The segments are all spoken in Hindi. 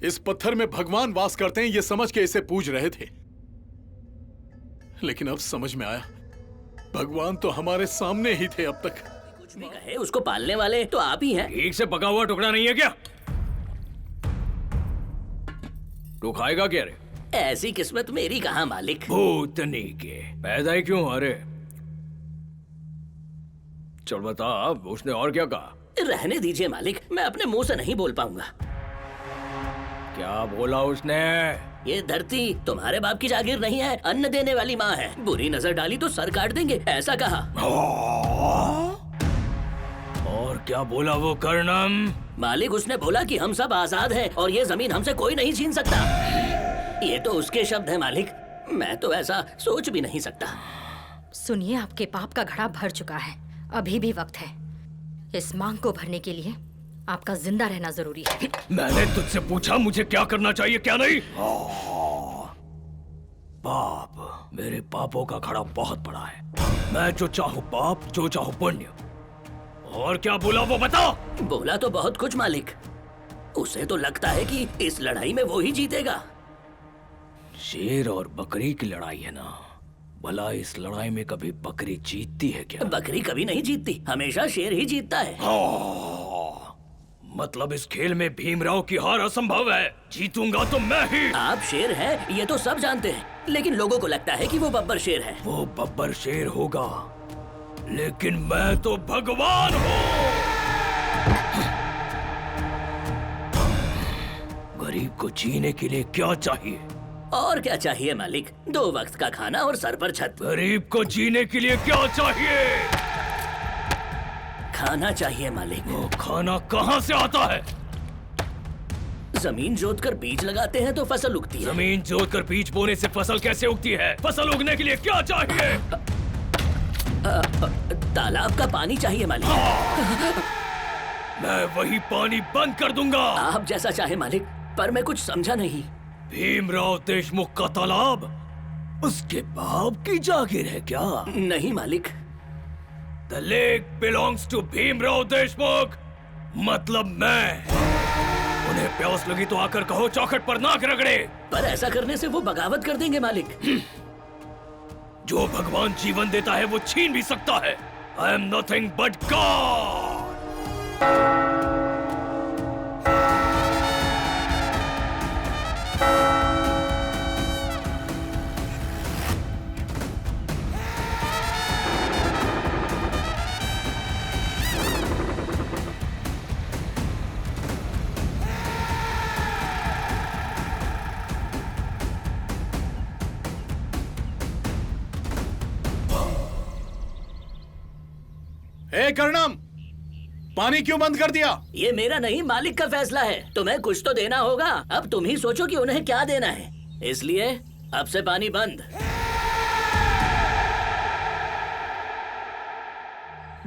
इस पत्थर में भगवान वास करते हैं ये समझ के इसे पूज रहे थे, लेकिन अब समझ में आया भगवान तो हमारे सामने ही थे अब तक। कुछ भी कहे, उसको पालने वाले तो आप ही हैं। ठीक से पका हुआ टुकड़ा नहीं है क्या? तू खाएगा क्या रे? ऐसी किस्मत मेरी कहाँ मालिक। भूतनी के पैदा ही क्यों? अरे चल बता, उसने और क्या कहा? रहने दीजिए मालिक, मैं अपने मुंह से नहीं बोल पाऊंगा। क्या बोला उसने? ये धरती तुम्हारे बाप की जागीर नहीं है, अन्न देने वाली माँ है। बुरी नजर डाली तो सर काट देंगे, ऐसा कहा। और क्या बोला वो कर्णम? मालिक उसने बोला कि हम सब आजाद हैं और ये जमीन हमसे कोई नहीं छीन सकता। ये तो उसके शब्द हैं मालिक, मैं तो ऐसा सोच भी नहीं सकता। सुनिए, आपके पाप का घड़ा भर चुका है, अभी भी वक्त है। इस मांग को भरने के लिए आपका जिंदा रहना जरूरी है। मैंने तुझसे पूछा मुझे क्या करना चाहिए क्या नहीं? पाप, मेरे पापों का घड़ा बहुत बड़ा है। मैं जो चाहूँ पाप, जो चाहूँ पुण्य। और क्या बोला वो बता? बोला तो बहुत कुछ मालिक। उसे तो लगता है कि इस लड़ाई में वो ही जीतेगा। शेर और बकरी की लड़ाई है ना, भला इस लड़ाई में कभी बकरी जीतती है क्या? बकरी कभी नहीं जीतती, हमेशा शेर ही जीतता है। मतलब इस खेल में भीमराव की हार असंभव है। जीतूंगा तो मैं ही। आप शेर हैं, ये तो सब जानते हैं, लेकिन लोगों को लगता है कि वो बब्बर शेर है। वो बब्बर शेर होगा, लेकिन मैं तो भगवान हूँ। गरीब को जीने के लिए क्या चाहिए? और क्या चाहिए मालिक? 2 वक्त का खाना और सर पर छत। गरीब को जीने के लिए क्या चाहिए? खाना चाहिए मालिक। वो खाना कहाँ से आता है? जमीन जोतकर बीज लगाते हैं तो फसल उगती है। जमीन जोतकर बीज बोने से फसल कैसे उगती है? फसल उगने के लिए क्या चाहिए? तालाब का पानी चाहिए मालिक। मैं वही पानी बंद कर दूंगा। आप जैसा चाहे मालिक, पर मैं कुछ समझा नहीं। भीमराव देशमुख का तालाब उसके बाप की जागीर है क्या? नहीं मालिक। The lake belongs to Bhimrao Deshmukh. मतलब मैं। उन्हें प्यास लगी तो आकर कहो चौखट पर नाक रगड़े। पर ऐसा करने से वो बगावत कर देंगे मालिक। जो भगवान जीवन देता है वो छीन भी सकता है। I am nothing but God। ए कर्णम, पानी क्यों बंद कर दिया? ये मेरा नहीं, मालिक का फैसला है। तुम्हें कुछ तो देना होगा। अब तुम ही सोचो कि उन्हें क्या देना है। इसलिए अब से पानी बंद।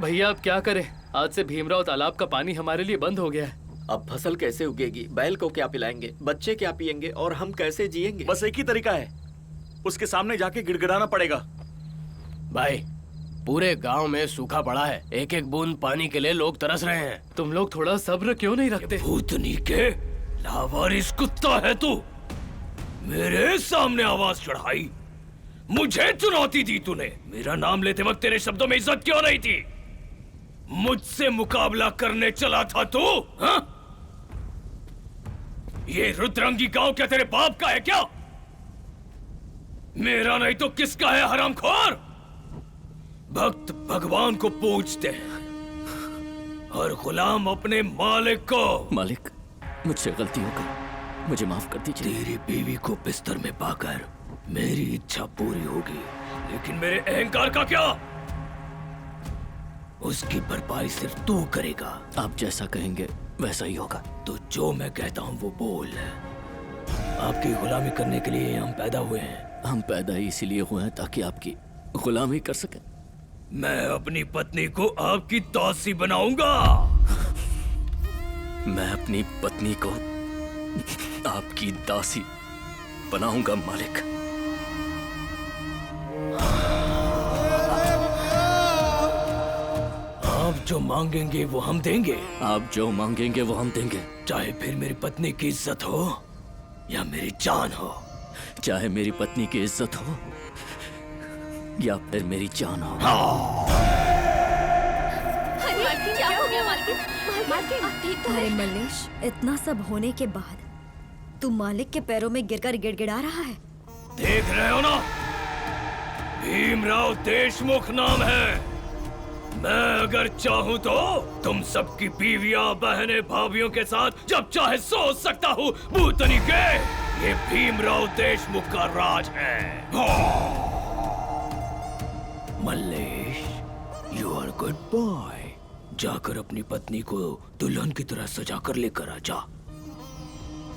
भैया अब क्या करें? आज से भीमराव तालाब का पानी हमारे लिए बंद हो गया है। अब फसल कैसे उगेगी? बैल को क्या पिलाएंगे? बच्चे क्या पिएंगे? और हम कैसे जिएंगे? बस एक ही तरीका है, उसके सामने जाके गिड़गिड़ाना पड़ेगा। भाई, पूरे गांव में सूखा पड़ा है, एक एक बूंद पानी के लिए लोग तरस रहे हैं। तुम लोग थोड़ा सब्र क्यों नहीं रखते? भूतनी के लावारिस कुत्ता है तू। मेरे सामने आवाज चढ़ाई, मुझे चुनौती दी तूने। मेरा नाम लेते वक्त तेरे शब्दों में इज्जत क्यों नहीं थी? मुझसे मुकाबला करने चला था तू? हाँ? ये रुद्रंगी गांव क्या तेरे बाप का है क्या? मेरा नहीं तो किसका है हरामखोर? भक्त भगवान को पूजते हैं और गुलाम अपने मालिक को। मालिक, मुझसे गलती हो गई, मुझे माफ कर दीजिए। तेरी बीवी को बिस्तर में पाकर मेरी इच्छा पूरी होगी, लेकिन मेरे अहंकार का क्या? उसकी भरपाई सिर्फ तू करेगा। आप जैसा कहेंगे वैसा ही होगा। तो जो मैं कहता हूँ वो बोल। आपकी गुलामी करने के लिए हम पैदा हुए हैं। हम पैदा ही इसीलिए हुए हैं ताकि आपकी गुलामी कर सकें। मैं अपनी पत्नी को आपकी दासी बनाऊंगा। मैं अपनी पत्नी को आपकी दासी बनाऊंगा मालिक। आप जो मांगेंगे वो हम देंगे, आप जो मांगेंगे वो हम देंगे, चाहे फिर मेरी पत्नी की इज्जत हो या मेरी जान हो। चाहे मेरी पत्नी की इज्जत हो या फिर मेरी जान हो। क्या हो गया मालकिन? आप ठीक तो अरे मल्लेश, इतना सब होने के बाद तू मालिक के पैरों में गिरकर गिड़गिड़ा रहा है। देख रहे हो ना, भीमराव देशमुख नाम है। मैं अगर चाहूं तो तुम सबकी बीवियां, बहनें, भाभियों के साथ जब चाहे सो सकता हूँ। भूतनी के ये भीमराव देशमुख का राज है। Mallesh, you are good boy. जाकर अपनी पत्नी को दुल्हन की तरह सजा कर लेकर आ जा।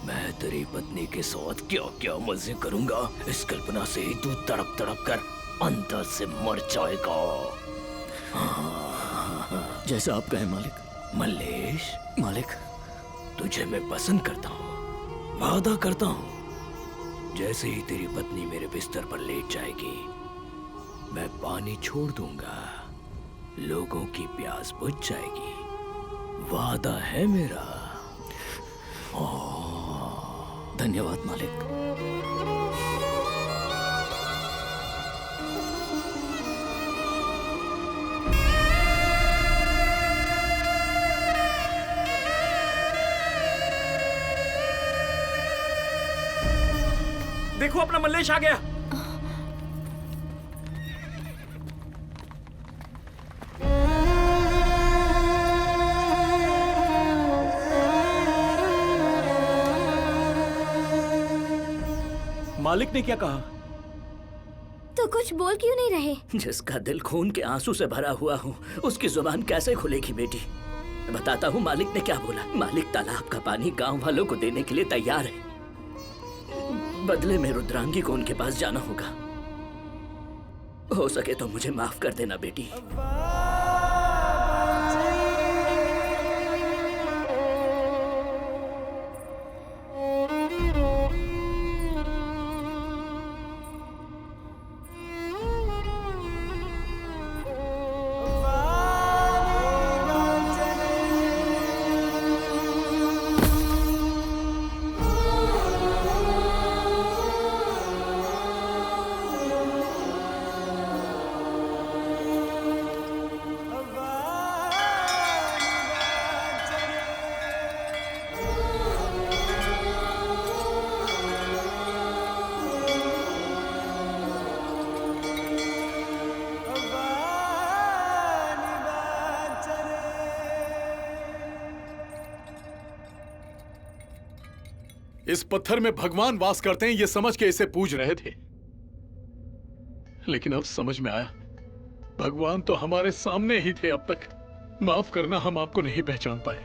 मैं तेरी पत्नी के साथ क्या क्या मजे करूंगा, इस कल्पना से ही तू तड़प तड़प कर अंदर से मर जाएगा। जैसा आप कहें मालिक। मल्लेश, मालिक, तुझे मैं पसंद करता हूँ, वादा करता हूँ। जैसे ही तेरी पत्नी मेरे बिस्तर पर लेट जाएगी, मैं पानी छोड़ दूंगा, लोगों की प्यास बुझ जाएगी। वादा है मेरा। धन्यवाद मालिक। देखो अपना मल्लेश आ गया। मालिक ने क्या कहा? तो कुछ बोल क्यों नहीं रहे? जिसका दिल खून के आंसू से भरा हुआ हो, उसकी जुबान कैसे खुलेगी बेटी? बताता हूँ मालिक ने क्या बोला। मालिक तालाब का पानी गांव वालों को देने के लिए तैयार है। बदले में रुद्रांगी को उनके पास जाना होगा। हो सके तो मुझे माफ कर देना बेटी। इस पत्थर में भगवान वास करते हैं, ये समझ के इसे पूज रहे थे, लेकिन अब समझ में आया भगवान तो हमारे सामने ही थे अब तक। माफ करना, हम आपको नहीं पहचान पाए।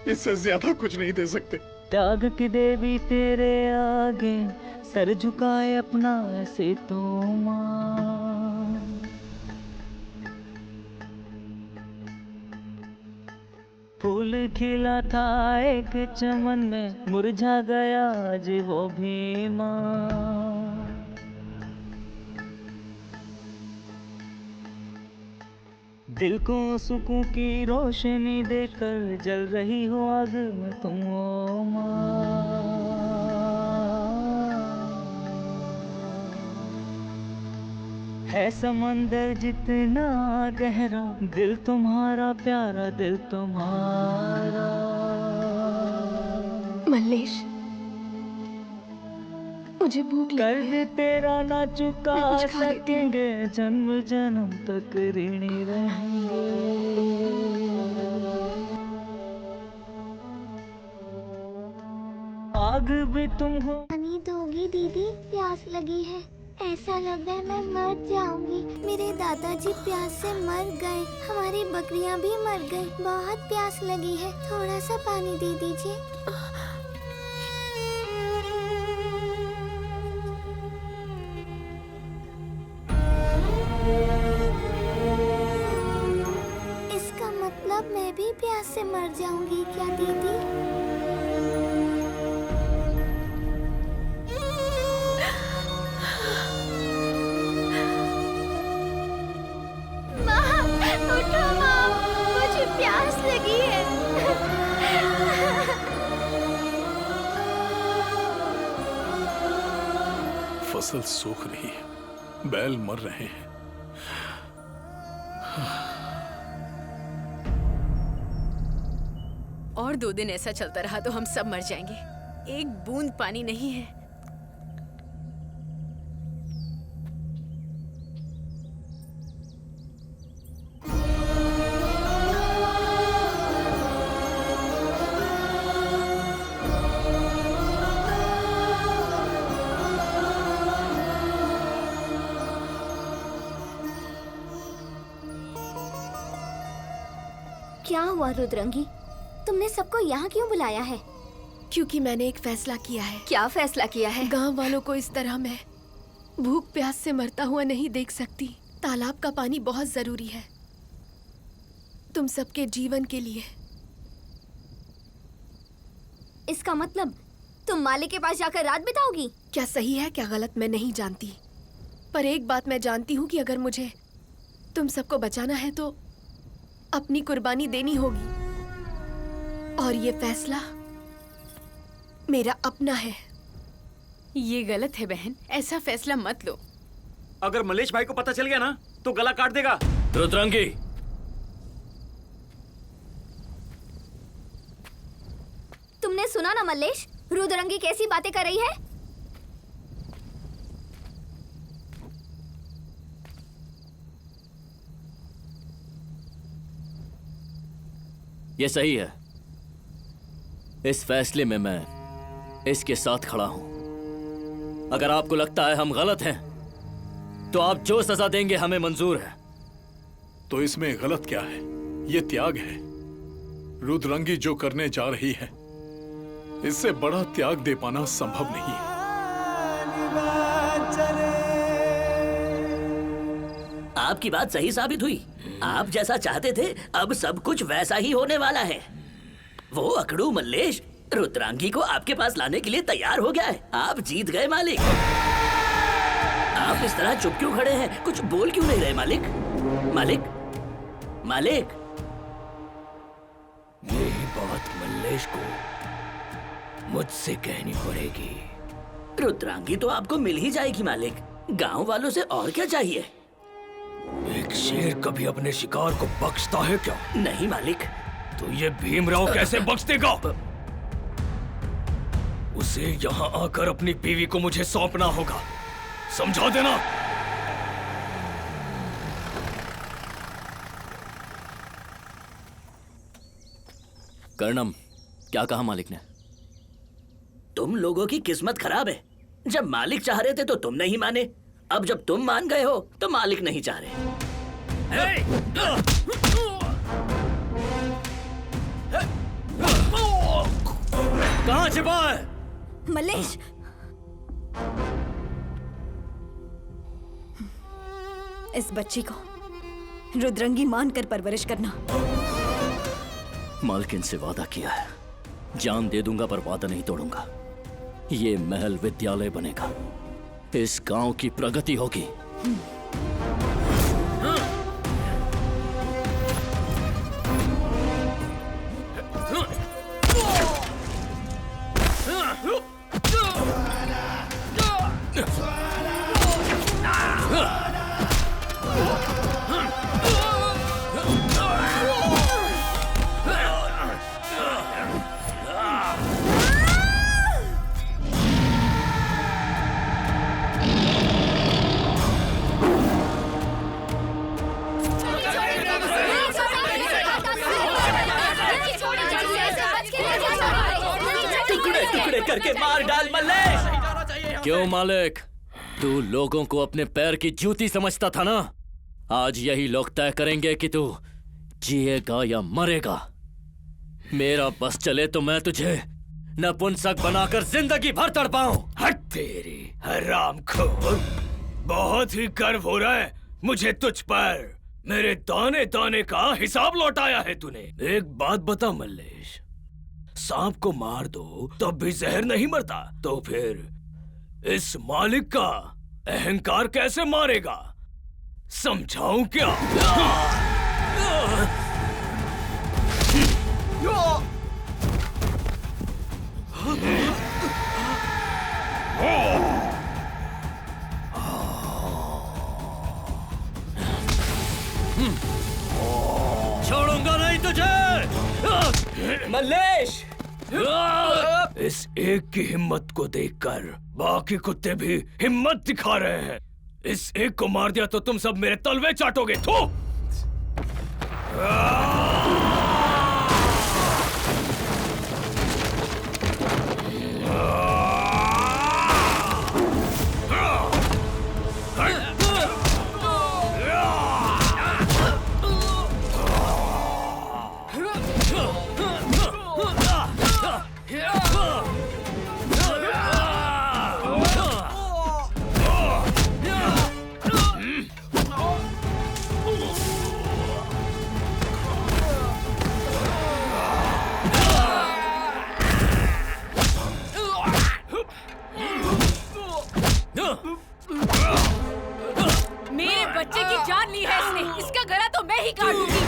इससे ज्यादा कुछ नहीं दे सकते। त्याग की देवी तेरे आगे सर झुकाए अपना ऐसे तो मां। फूल खिला था एक चमन में, मुरझा गया आज वो भी मां। दिल को सुकून की रोशनी देकर जल रही हो आग में तुम ओ मां। है समंदर जितना गहरा, दिल तुम्हारा प्यारा, दिल तुम्हारा। मल्लेश, मुझे भूख लगी कर्ज तेरा ना चुका सकेंगे, जन्म जन्म तक ऋणी रहेंगे। आग भी तुम हो। पानी दोगी दीदी? प्यास लगी है, ऐसा लग रहा है मैं मर जाऊंगी। मेरे दादाजी प्यास से मर गए, हमारी बकरियां भी मर गई। बहुत प्यास लगी है, थोड़ा सा पानी दे दीजिए। इसका मतलब मैं भी प्यास से मर जाऊंगी क्या दीदी? माँ! फसल सूख रही है, बैल मर रहे हैं। और 2 दिन ऐसा चलता रहा तो हम सब मर जाएंगे। एक बूंद पानी नहीं है। क्या हुआ रुद्रंगी? तुमने सबको यहाँ क्यों बुलाया है? क्योंकि मैंने एक फैसला किया है। क्या फैसला किया है? गांव वालों को इस तरह मैं भूख प्यास से मरता हुआ नहीं देख सकती। तालाब का पानी बहुत जरूरी है तुम सबके जीवन के लिए। इसका मतलब तुम मालिक के पास जाकर रात बिताओगी? क्या सही है क्या गलत मैं नहीं जानती, पर एक बात मैं जानती हूँ कि अगर मुझे तुम सबको बचाना है तो अपनी कुर्बानी देनी होगी। और ये फैसला मेरा अपना है। ये गलत है बहन, ऐसा फैसला मत लो। अगर मल्लेश भाई को पता चल गया ना तो गला काट देगा। रुद्रांगी, तुमने सुना ना मल्लेश, रुद्रंगी कैसी बातें कर रही है? ये सही है। इस फैसले में मैं इसके साथ खड़ा हूं। अगर आपको लगता है हम गलत हैं, तो आप जो सजा देंगे हमें मंजूर है। तो इसमें गलत क्या है? ये त्याग है। रुद्रंगी जो करने जा रही है, इससे बड़ा त्याग दे पाना संभव नहीं है। आपकी बात सही साबित हुई। आप जैसा चाहते थे अब सब कुछ वैसा ही होने वाला है। वो अकड़ू मल्लेश रुद्रांगी को आपके पास लाने के लिए तैयार हो गया है। आप जीत गए मालिक। आप इस तरह चुप क्यों खड़े हैं? कुछ बोल क्यों नहीं रहे मालिक? मालिक, मालिक। यही बात मल्लेश को मुझसे कहनी पड़ेगी। रुद्रांगी तो आपको मिल ही जाएगी मालिक। गांव वालों से और क्या चाहिए? एक शेर कभी अपने शिकार को बख्शता है क्या? नहीं मालिक। तो ये भीमराव कैसे बख्श देगा? उसे यहाँ आकर अपनी बीवी को मुझे सौंपना होगा, समझा देना। कर्णम, क्या कहा मालिक ने? तुम लोगों की किस्मत खराब है। जब मालिक चाह रहे थे तो तुम नहीं माने, अब जब तुम मान गए हो तो मालिक नहीं चाह रहे। कहाँ छिपा है? मल्लेश, इस बच्ची को रुद्रंगी मानकर परवरिश करना। मालकिन से वादा किया है, जान दे दूंगा पर वादा नहीं तोड़ूंगा। ये महल विद्यालय बनेगा, इस गांव की प्रगति होगी। करके मार डाल मल्लेश। क्यों मालिक, तू लोगों को अपने पैर की जूती समझता था ना? आज यही लोग तय करेंगे कि तू जिएगा या मरेगा। मेरा बस चले तो मैं तुझे नपुंसक बनाकर जिंदगी भर तड़पाऊं। हट तेरी हरामखोर, बहुत ही गर्व हो रहा है मुझे तुझ पर। मेरे दाने दाने का हिसाब लौटाया है तूने। एक बात बता मल्लेश, सांप को मार दो तब भी जहर नहीं मरता, तो फिर इस मालिक का अहंकार कैसे मारेगा? समझाऊं क्या? मल्लेश! इस एक की हिम्मत को देखकर बाकी कुत्ते भी हिम्मत दिखा रहे हैं। इस एक को मार दिया तो तुम सब मेरे तलवे चाटोगे। थू! मेरे बच्चे की जान ली है इसने। इसका गला तो मैं ही काटूंगी।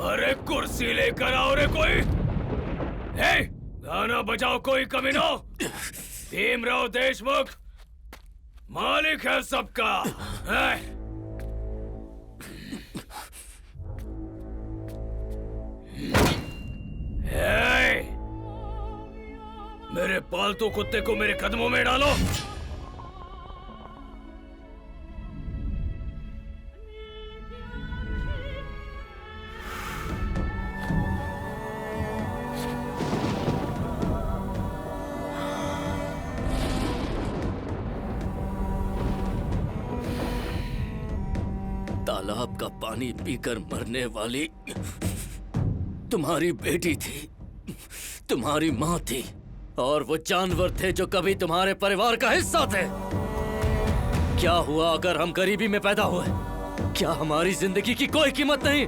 अरे कुर्सी लेकर आओ रे कोई। हे, गाना बजाओ कोई कमीनो। भीमराव देशमुख मालिक है सबका। मेरे पालतू कुत्ते को मेरे कदमों में डालो। तालाब का पानी पीकर मरने वाली तुम्हारी बेटी थी, तुम्हारी माँ थी, और वो जानवर थे जो कभी तुम्हारे परिवार का हिस्सा थे। क्या हुआ अगर हम गरीबी में पैदा हुए? क्या हमारी जिंदगी की कोई कीमत नहीं?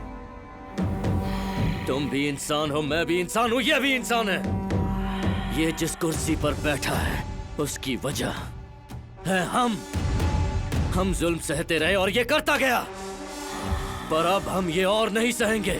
तुम भी इंसान हो, मैं भी इंसान हूं, ये भी इंसान है। ये जिस कुर्सी पर बैठा है उसकी वजह है हम जुल्म सहते रहे और ये करता गया, पर अब हम ये और नहीं सहेंगे।